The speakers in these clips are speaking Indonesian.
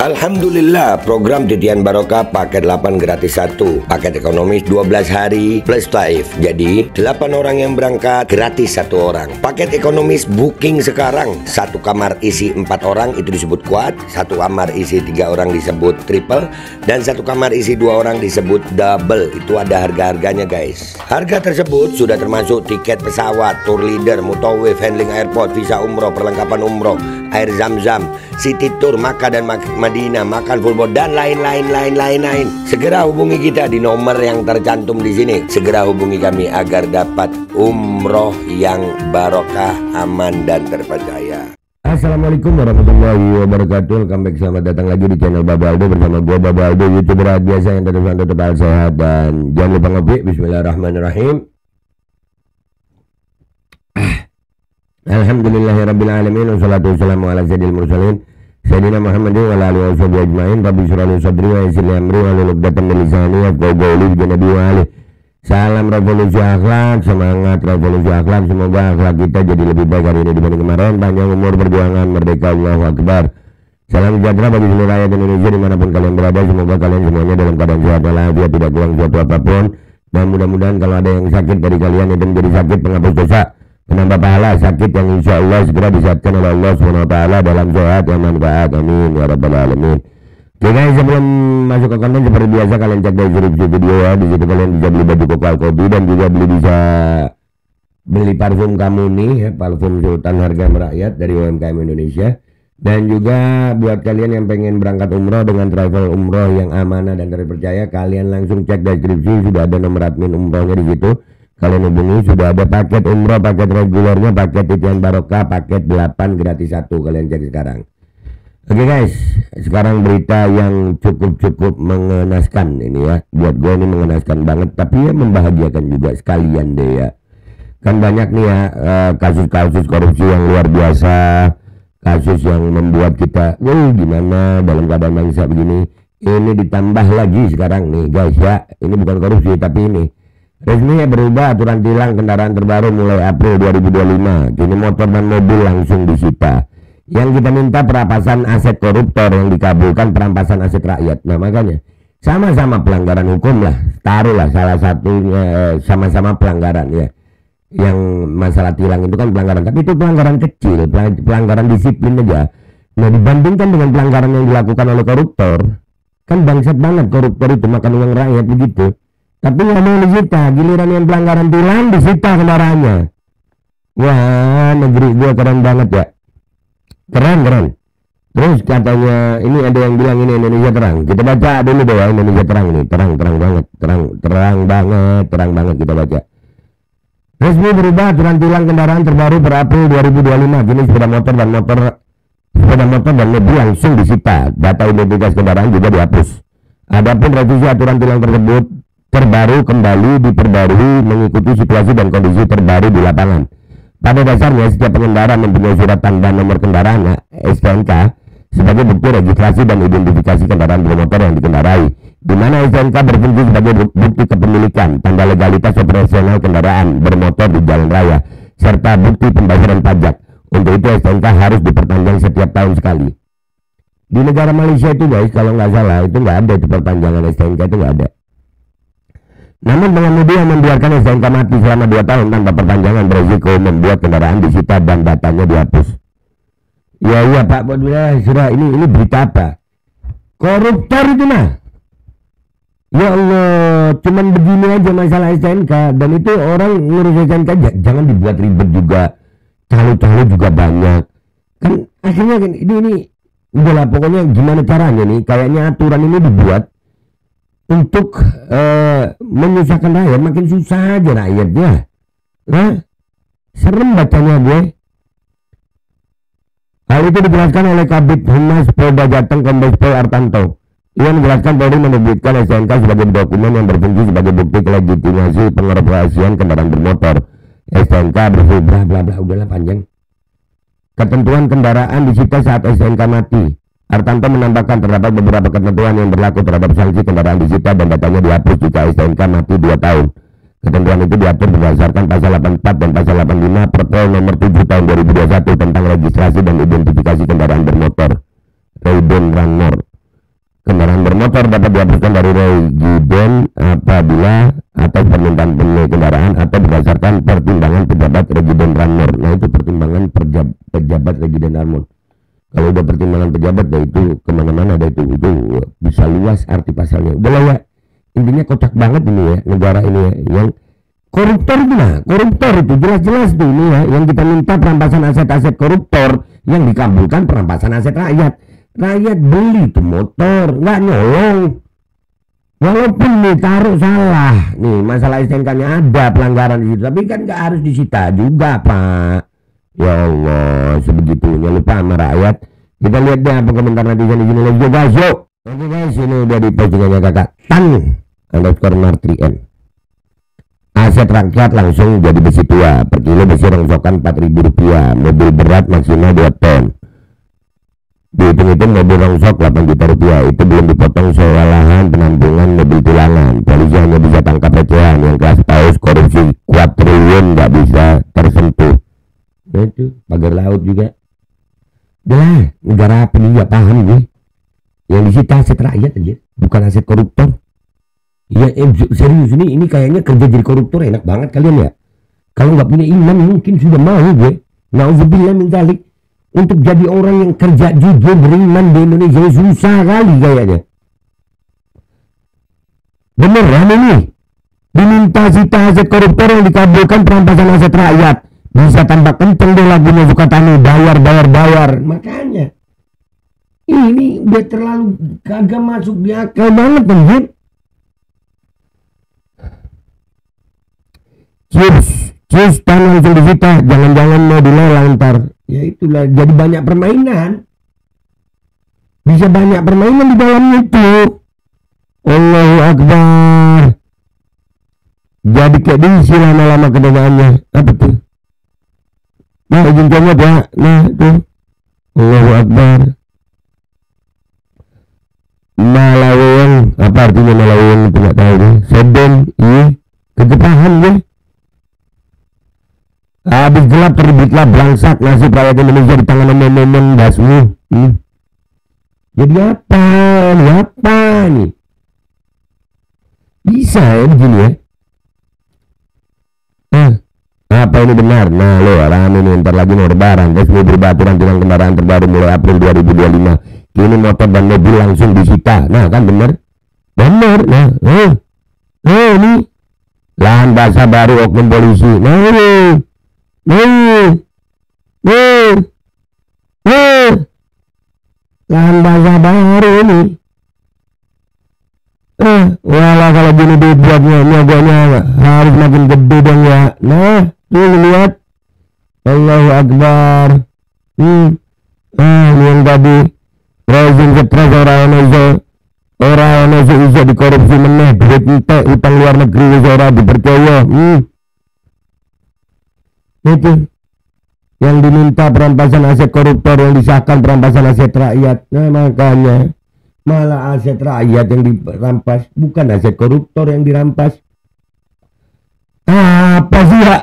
Alhamdulillah, program Titian Barokah paket 8 gratis 1, paket ekonomis 12 hari plus taif. Jadi 8 orang yang berangkat gratis 1 orang. Paket ekonomis booking sekarang, 1 kamar isi 4 orang itu disebut quad, 1 kamar isi 3 orang disebut triple, dan 1 kamar isi 2 orang disebut double. Itu ada harga-harganya guys. Harga tersebut sudah termasuk tiket pesawat, tour leader, mutawif, handling airport, visa umroh, perlengkapan umroh, air zam-zam, city tour, Makkah dan Madinah, makan full board, dan lain-lain. Segera hubungi kita di nomor yang tercantum di sini. Segera hubungi kami agar dapat umroh yang barokah, aman dan terpercaya. Assalamualaikum warahmatullahi wabarakatuh. Welcome back, selamat datang lagi di channel Baba Aldo bersama gua Baba Aldo, YouTuber biasa yang tetap sehat dan jangan lupa ngopi. Bismillahirrahmanirrahim. Alhamdulillahirabbil alamin, wassalatu wassalamu ala sayyidil mursalin sayyidina Muhammadin wa ala alihi washabihi ajmain. Rabbi shrah li sadri wa yassir li amri wahlul 'uqdatam min lisani yafqahu qawli bi nabi wa ali. Salam revolusi akhlak, semangat revolusi akhlak. Semoga akhlak kita jadi lebih baik hari ini dibanding kemarin. Panjang umur, perjuangan, merdeka, Allahu Akbar. Salam sejahtera bagi seluruh rakyat Indonesia dimanapun kalian berada. Semoga kalian semuanya dalam keadaan sehat walafiat, tidak kurang suatu apapun. Dan mudah-mudahan kalau ada yang sakit dari kalian itu menjadi sakit penghapus dosa, penambah pahala, sakit yang insya Allah segera disehatkan oleh Allah SWT dalam sehat yang manfaat. Amin ya rabbal alamin. Oke guys, sebelum masuk ke konten seperti biasa kalian cek deskripsi video ya. Di situ kalian bisa beli baju koko alkobi dan juga bisa beli parfum kamu nih ya, parfum Sultan harga merakyat dari UMKM Indonesia. Dan juga buat kalian yang pengen berangkat umroh dengan travel umroh yang amanah dan terpercaya, kalian langsung cek deskripsi, sudah ada nomor admin umrohnya di situ. Kalian hubungi, sudah ada paket umroh, paket regulernya, paket Titian Barokah, paket 8 gratis 1. Kalian cek sekarang. Oke guys, sekarang berita yang cukup mengenaskan ini ya. Buat gue ini mengenaskan banget, tapi ya membahagiakan juga sekalian deh ya. Kan banyak nih ya kasus-kasus korupsi yang luar biasa, kasus yang membuat kita gimana dalam keadaan bangsa begini. Ini ditambah lagi sekarang nih guys ya. Ini bukan korupsi tapi ini resminya berubah aturan tilang kendaraan terbaru mulai April 2025. Kini motor dan mobil langsung disita. Yang kita minta perampasan aset koruptor, yang dikabulkan perampasan aset rakyat. Nah makanya sama-sama pelanggaran hukum lah. Taruhlah salah satunya sama-sama pelanggaran ya. Yang masalah tilang itu kan pelanggaran, tapi itu pelanggaran kecil, pelanggaran disiplin aja. Nah dibandingkan dengan pelanggaran yang dilakukan oleh koruptor, kan bangsat banget koruptor itu makan uang rakyat begitu. Tapi nggak mau disita, giliran yang pelanggaran tilang disita kendaraannya. Wah, negeri gua keren banget ya. Keren. Terus katanya ini ada yang bilang ini Indonesia terang. Kita baca dulu deh ya, Indonesia terang nih. Terang banget kita baca. Resmi berubah aturan tilang kendaraan terbaru per April 2025. Kini sepeda motor dan mobil langsung disita. Data identitas kendaraan juga dihapus. Adapun revisi aturan tilang tersebut terbaru kembali diperbarui mengikuti situasi dan kondisi terbaru di lapangan. Pada dasarnya setiap pengendara mempunyai surat tanda nomor kendaraan STNK sebagai bukti registrasi dan identifikasi kendaraan bermotor yang dikendarai, di mana STNK berfungsi sebagai bukti kepemilikan, tanda legalitas operasional kendaraan bermotor di jalan raya, serta bukti pembayaran pajak. Untuk itu STNK harus diperpanjang setiap tahun sekali. Di negara Malaysia itu guys, kalau nggak salah itu nggak ada itu perpanjangan STNK, itu nggak ada. Namun pengemudi yang membiarkan STNK mati selama 2 tahun tanpa perpanjangan berisiko membuat kendaraan disita dan datanya dihapus. Iya Pak, sudah ini berita apa? Koruptor itu nah. Ya Allah, cuman begini aja masalah STNK, dan itu orang ngurus STNK jangan dibuat ribet juga. Calo-calo juga banyak. Kan akhirnya kan ini udahlah pokoknya gimana caranya nih, kayaknya aturan ini dibuat untuk menyusahkan rakyat, makin susah aja rakyatnya. Nah, serem bacanya gue. Hal itu dijelaskan oleh Kabid Humas Polda Jateng Kombes Pol Artanto. Ia menjelaskan Polri menerbitkan STNK sebagai dokumen yang berfungsi sebagai bukti legitimasi pengoperasian kendaraan bermotor. STNK bersih bla bla bla, udahlah panjang. Ketentuan kendaraan disita saat STNK mati. Artanto menambahkan terdapat beberapa ketentuan yang berlaku terhadap sanksi kendaraan disita dan datanya dihapus jika STNK mati 2 tahun. Ketentuan itu diatur berdasarkan pasal 84 dan pasal 85 Perpol nomor 7 tahun 2021 tentang registrasi dan identifikasi kendaraan bermotor. Raiden Ranmor. motor dapat dihapuskan dari regiden apabila atas permintaan pemilik kendaraan atau berdasarkan pertimbangan pejabat regiden Ranmor. Nah itu pertimbangan pejabat regiden Ranmor. Kalau udah pertimbangan pejabat, ya itu kemana-mana, ada itu bisa luas arti pasalnya. Udahlah ya, intinya kocak banget ini ya negara ini ya, yang koruptor itu lah, koruptor itu jelas-jelas tuh ini ya, yang kita minta perampasan aset-aset koruptor, yang dikabulkan perampasan aset rakyat. Rakyat beli tuh motor, nggak nyolong. Walaupun nih taruh salah, nih masalah STNK-nya ada pelanggaran di situ, tapi kan nggak harus disita juga Pak. Ya Allah, sebegitunya lupa sama rakyat. Kita lihat deh apa komentar netizen di sini. Let's go guys, yuk. Oke guys, ini udah di postingannya kakak Tan underscore Martrien. Aset rakyat langsung jadi besi tua, per kilo besi rongsokan Rp4.000, mobil berat maksimal 2 ton. Dihitung-hitung mobil rongsok 8 juta rupiah, itu belum dipotong sewa lahan, penampungan, mobil tulangan. Polisi hanya bisa tangkap recehan, yang kelas paus korupsi kuat triliun nggak bisa tersentuh. Nah itu pagar laut juga. Udah negara apa nih, nggak paham gue. Yang disita aset rakyat aja, bukan aset koruptor. Ya serius ini kayaknya kerja jadi koruptor enak banget kalian ya. Kalau nggak punya iman mungkin sudah mau gue. Nauzubillah min dzalik. Untuk jadi orang yang kerja jujur beriman di Indonesia susah kali kayaknya. Beneran ini diminta sita aset koruptor yang dikabulkan perampasan aset rakyat. Bisa tambah kenceng deh lagunya Sukatani, bayar. Makanya ini udah terlalu kagak masuk di akal banget anjir. Cheers tangan langsung disita, jangan-jangan mau dilelang ntar. Ya itulah, jadi banyak permainan. Bisa banyak permainan di dalamnya itu. Allahu Akbar. Jadi kayak diisi lama-lama kedegaannya. Apa tuh? Nah izin coba Pak. Nah tuh Allahu Akbar. Malaweng. Apa artinya malaweng? Tidak tahu deh. Seden. Kegepahan deh. Habis gelap terbitlah belangsak nasib rakyat Indonesia di tangan momen basmu. Jadi apa nih? Bisa ya begini ya? Apa ini benar? Nah lo rame nih, ntar lagi mau lebaran. Resmi berubah aturan tilang kendaraan terbaru mulai April 2025. Kini motor dan mobil langsung disita. Nah kan benar? Benar. Nah ini lahan basah baru oknum polisi. Nah ini lahan basah baru ini. Walah kalau gini duit buatnya nyogoknya harus makin gede dong ya. Nah tuh lihat, Allahu Akbar. Ini yang tadi rezim stres orang Indonesia dikorupsi meneh, duit ente utang luar negeri ora dipercaya. Itu yang diminta perampasan aset koruptor, yang disahkan perampasan aset rakyat. Nah makanya malah aset rakyat yang dirampas, bukan aset koruptor yang dirampas. Apa sih ya?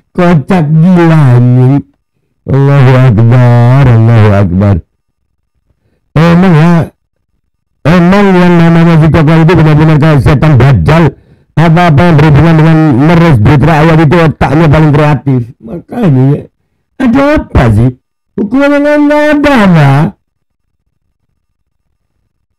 Kocak gila nih. Allahu Akbar. Emang yang namanya si Jokowi itu benar-benar kayak setan dajjal. Apa-apa yang berhubungan dengan meres duit rakyat itu otaknya paling kreatif. Makanya ada apa sih? Hukuman yang nggak ada Pak.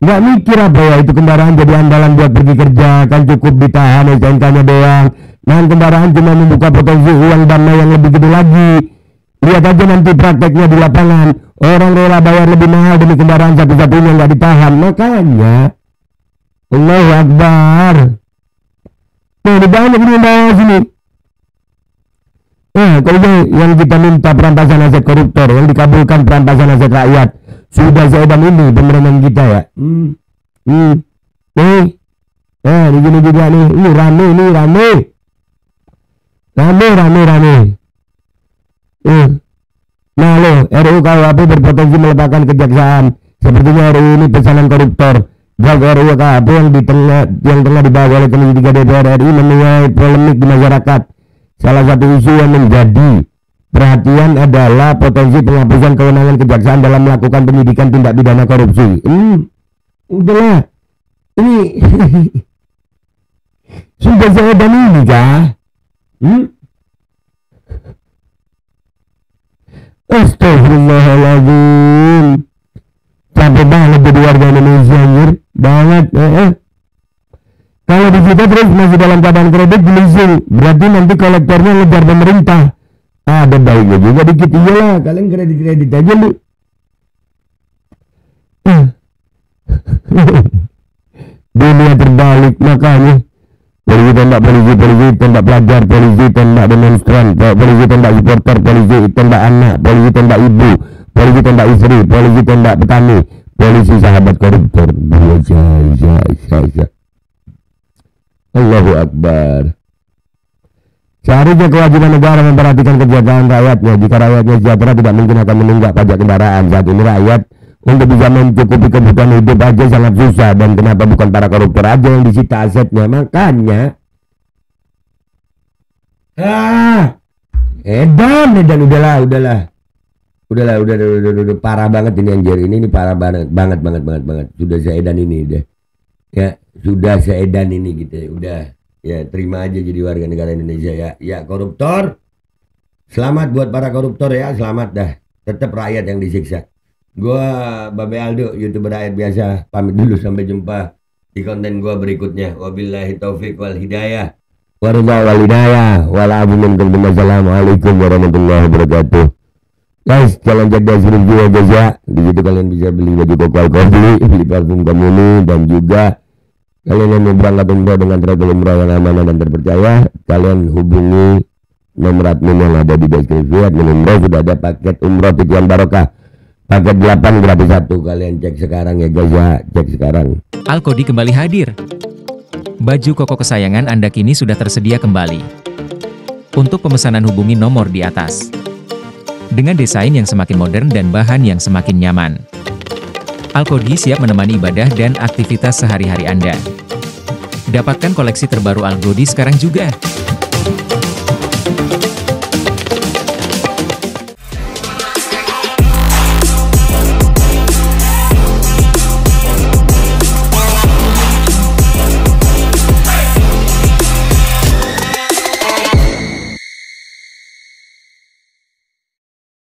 Nggak mikir apa ya, itu kendaraan jadi andalan buat pergi kerja, kan cukup ditahan STNK-nya doang. Nah kendaraan cuma membuka potensi uang damai yang lebih gede lagi. Lihat aja nanti prakteknya di lapangan, orang rela bayar lebih mahal demi kendaraan satu-satunya nggak ditahan. Makanya Allahu Akbar. Di banyak ini bawah sini. Kalau yang kita minta perampasan aset koruptor, yang dikabulkan perampasan aset rakyat, sudah seedan ini pemerintahan kita ya. Di sini juga nih, ini rame. Nah lo, RUU KUHP berpotensi melemahkan kejaksaan. Sepertinya RUU ini pesanan koruptor. Draft RUU KUHP yang tengah dibahas oleh Komisi 3 DPR RI menuai polemik di masyarakat. Salah satu isu yang menjadi Perhatian adalah potensi penghapusan kewenangan kejaksaan dalam melakukan penyidikan tindak pidana korupsi. Udahlah. Ini sudah saya dan ini kah? Astagfirullahaladzim. Capek banget jadi warga Indonesia anjir. Banget. Kalau di kita terus masih dalam keadaan kredit leasing, berarti nanti kolektornya ngejar pemerintah. Ada baiknya juga dikit, iyalah kalian kredit aja lu. Dunia terbalik, makanya polisi tembak polisi tembak pelajar, polisi tembak demonstran, polisi tembak supporter, polisi tembak anak, polisi tembak ibu, polisi tembak istri, polisi tembak petani, polisi sahabat koruptor. Allahu Akbar. Seharusnya kewajiban negara memperhatikan kesejahteraan rakyatnya. Jika rakyatnya sejahtera, tidak mungkin akan menunggak pajak kendaraan. Saat ini rakyat untuk bisa mencukupi kebutuhan hidup aja sangat susah. Dan kenapa bukan para koruptor aja yang disita asetnya? Makanya edan udah parah banget ini anjir. Ini parah banget. Sudah seedan ini deh. Ya, sudah seedan ini gitu. Udah. Ya, terima aja jadi warga negara Indonesia ya. Ya, koruptor. Selamat buat para koruptor ya, selamat dah. Tetap rakyat yang disiksa. Gua Babe Aldo, YouTuber rakyat biasa. Pamit dulu, sampai jumpa di konten gua berikutnya. Wabillahi taufik wal hidayah. Wassalamualaikum warahmatullahi wabarakatuh. Guys, jalan jaga suruh jiwa guys ya. Di situ kalian bisa beli baju kokal-kokal, beli parfum Kamuni, dan juga kalian yang mau berangkat umroh dengan travel umroh yang amanah dan terpercaya, kalian hubungi nomor admin yang ada di deskripsi. Admin umroh sudah ada paket umroh Titian Barokah. Paket 8 gratis 1. Kalian cek sekarang ya guys ya, cek sekarang. Alkodi kembali hadir. Baju koko kesayangan Anda kini sudah tersedia kembali. Untuk pemesanan hubungi nomor di atas. Dengan desain yang semakin modern dan bahan yang semakin nyaman. Alkodi siap menemani ibadah dan aktivitas sehari-hari Anda. Dapatkan koleksi terbaru Alkodi sekarang juga.